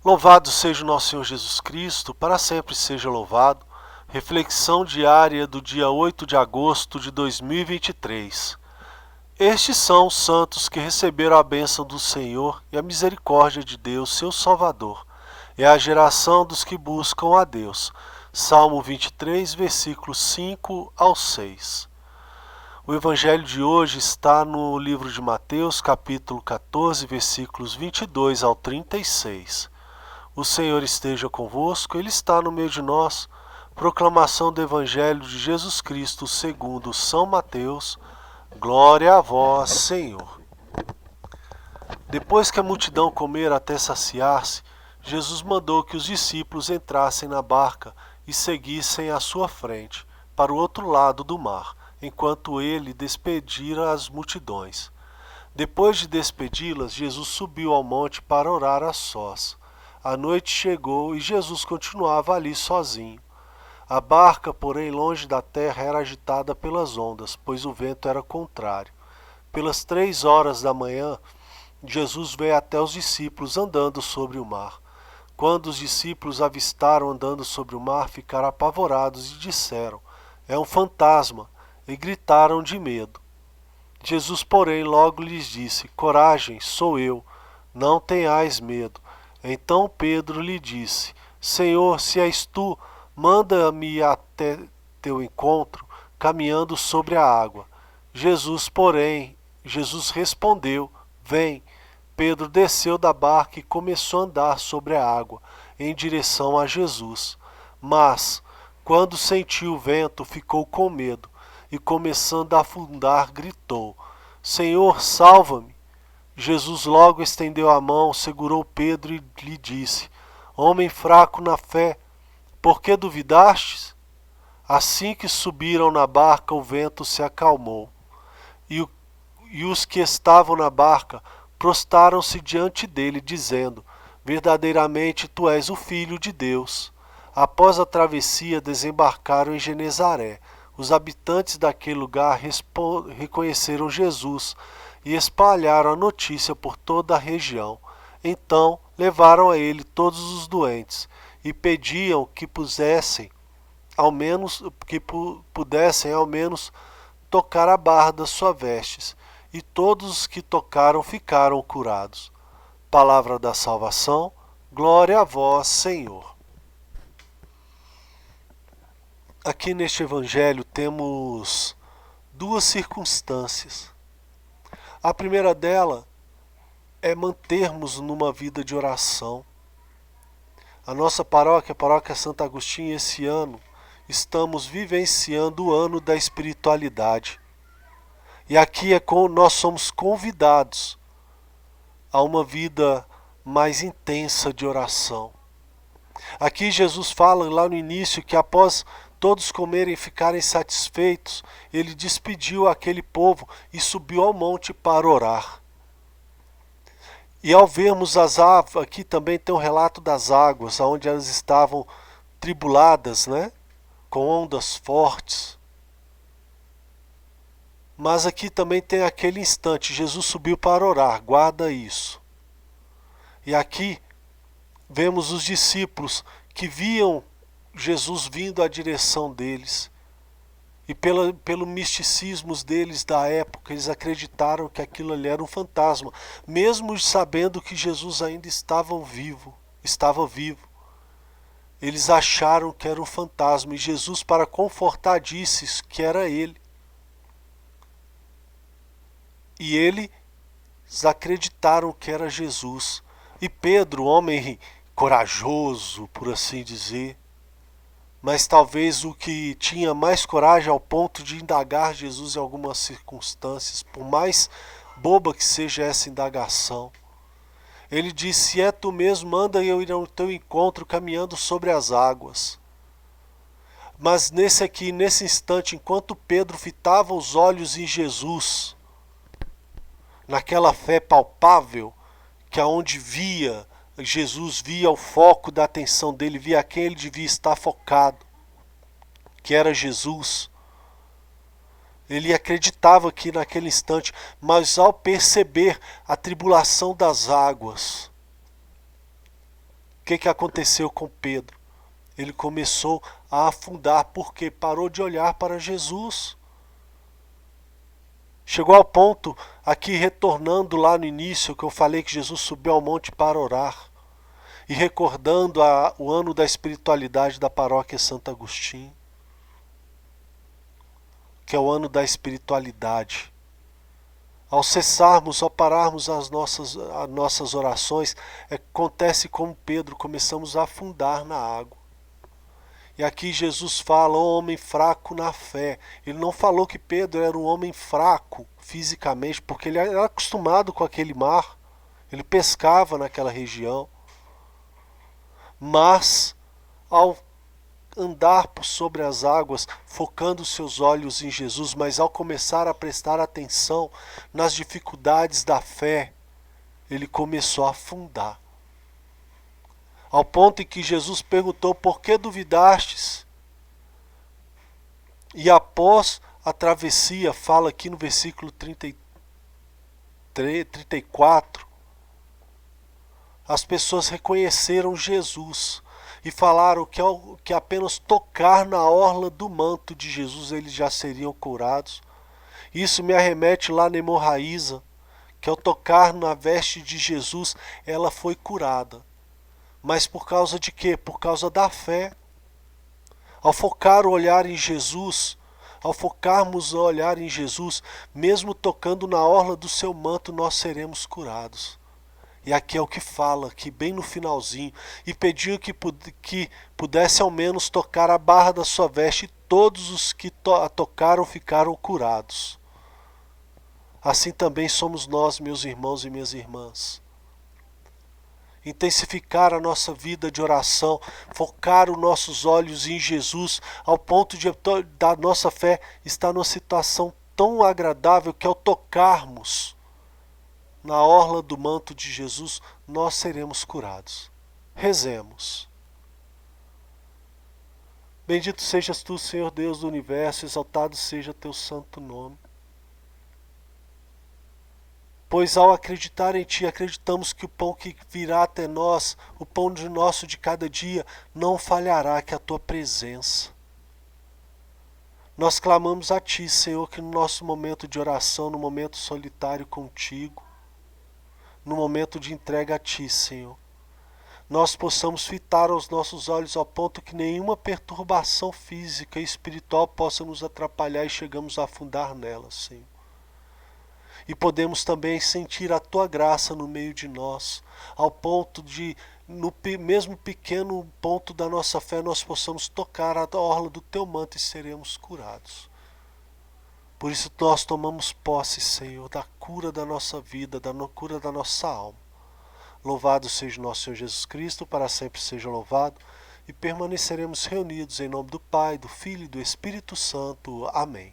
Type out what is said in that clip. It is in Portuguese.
Louvado seja o nosso Senhor Jesus Cristo, para sempre seja louvado. Reflexão diária do dia 8 de agosto de 2023. Estes são os santos que receberam a bênção do Senhor e a misericórdia de Deus, seu Salvador. É a geração dos que buscam a Deus. Salmo 23, versículos 5 ao 6. O evangelho de hoje está no livro de Mateus, capítulo 14, versículos 22 ao 36. O Senhor esteja convosco, Ele está no meio de nós. Proclamação do Evangelho de Jesus Cristo segundo São Mateus. Glória a vós, Senhor. Depois que a multidão comera até saciar-se, Jesus mandou que os discípulos entrassem na barca e seguissem à sua frente, para o outro lado do mar, enquanto ele despedira as multidões. Depois de despedi-las, Jesus subiu ao monte para orar a sós. A noite chegou e Jesus continuava ali sozinho. A barca, porém, longe da terra, era agitada pelas ondas, pois o vento era contrário. Pelas 3 horas da manhã, Jesus veio até os discípulos andando sobre o mar. Quando os discípulos avistaram andando sobre o mar, ficaram apavorados e disseram: "É um fantasma!" e gritaram de medo. Jesus, porém, logo lhes disse: "Coragem, sou eu, não tenhais medo." Então Pedro lhe disse: "Senhor, se és tu, manda-me até teu encontro, caminhando sobre a água." Jesus respondeu: "Vem." Pedro desceu da barca e começou a andar sobre a água, em direção a Jesus. Mas, quando sentiu o vento, ficou com medo e, começando a afundar, gritou: "Senhor, salva-me!" Jesus logo estendeu a mão, segurou Pedro e lhe disse: "Homem fraco na fé, por que duvidastes?" Assim que subiram na barca, o vento se acalmou, e os que estavam na barca prostaram-se diante dele, dizendo: "Verdadeiramente tu és o Filho de Deus." Após a travessia, desembarcaram em Genezaré. Os habitantes daquele lugar reconheceram Jesus e espalharam a notícia por toda a região. Então levaram a ele todos os doentes e pediam que pudessem ao menos tocar a barra das suas vestes, e todos os que tocaram ficaram curados. Palavra da salvação, glória a vós, Senhor. Aqui neste evangelho temos duas circunstâncias. A primeira dela é mantermos numa vida de oração. A nossa paróquia, a Paróquia Santo Agostinho, esse ano estamos vivenciando o ano da espiritualidade. E aqui nós somos convidados a uma vida mais intensa de oração. Aqui Jesus fala lá no início que após todos comerem e ficarem satisfeitos, ele despediu aquele povo e subiu ao monte para orar. E ao vermos as águas, aqui também tem um relato das águas, onde elas estavam tribuladas, com ondas fortes. Mas aqui também tem aquele instante, Jesus subiu para orar, guarda isso. E aqui vemos os discípulos que viam Jesus vindo à direção deles. E pelo misticismo deles da época, eles acreditaram que aquilo ali era um fantasma, mesmo sabendo que Jesus ainda estava vivo. Eles acharam que era um fantasma, e Jesus, para confortar, disse que era ele. E eles acreditaram que era Jesus. E Pedro, homem corajoso, por assim dizer, mas talvez o que tinha mais coragem ao ponto de indagar Jesus em algumas circunstâncias, por mais boba que seja essa indagação, ele disse: "Se é tu mesmo, manda eu ir ao teu encontro caminhando sobre as águas." Mas nesse instante, enquanto Pedro fitava os olhos em Jesus, naquela fé palpável, que aonde via Jesus, via o foco da atenção dele, via a quem ele devia estar focado, que era Jesus. Ele acreditava que naquele instante, mas ao perceber a tribulação das águas, que aconteceu com Pedro? Ele começou a afundar porque parou de olhar para Jesus. Chegou ao ponto, aqui retornando lá no início, que eu falei que Jesus subiu ao monte para orar. E recordando o ano da espiritualidade da paróquia Santo Agostinho, que é o ano da espiritualidade. Ao cessarmos, ao pararmos as nossas orações, acontece como Pedro, começamos a afundar na água. E aqui Jesus fala, ó homem fraco na fé. Ele não falou que Pedro era um homem fraco fisicamente, porque ele era acostumado com aquele mar, ele pescava naquela região. Mas, ao andar por sobre as águas, focando seus olhos em Jesus, mas ao começar a prestar atenção nas dificuldades da fé, ele começou a afundar. Ao ponto em que Jesus perguntou, por que duvidastes? E após a travessia, fala aqui no versículo 34, as pessoas reconheceram Jesus e falaram que apenas tocar na orla do manto de Jesus eles já seriam curados. Isso me arremete lá na hemorraísa, que ao tocar na veste de Jesus ela foi curada. Mas por causa de quê? Por causa da fé. Ao focar o olhar em Jesus, ao focarmos o olhar em Jesus, mesmo tocando na orla do seu manto, nós seremos curados. E aqui é o que fala, aqui bem no finalzinho, e pediu que pudesse ao menos tocar a barra da sua veste, e todos os que a tocaram ficaram curados. Assim também somos nós, meus irmãos e minhas irmãs. Intensificar a nossa vida de oração, focar os nossos olhos em Jesus, ao ponto da nossa fé estar numa situação tão agradável que ao tocarmos na orla do manto de Jesus, nós seremos curados. Rezemos. Bendito sejas tu, Senhor Deus do universo, exaltado seja teu santo nome. Pois ao acreditar em ti, acreditamos que o pão que virá até nós, o pão nosso de cada dia, não falhará, que é a tua presença. Nós clamamos a ti, Senhor, que no nosso momento de oração, no momento solitário contigo, no momento de entrega a ti, Senhor, nós possamos fitar os nossos olhos ao ponto que nenhuma perturbação física e espiritual possa nos atrapalhar e chegamos a afundar nela, Senhor. E podemos também sentir a tua graça no meio de nós, ao ponto de, no mesmo pequeno ponto da nossa fé, nós possamos tocar a orla do teu manto e seremos curados. Por isso nós tomamos posse, Senhor, da cura da nossa vida, da cura da nossa alma. Louvado seja o nosso Senhor Jesus Cristo, para sempre seja louvado, e permaneceremos reunidos em nome do Pai, do Filho e do Espírito Santo. Amém.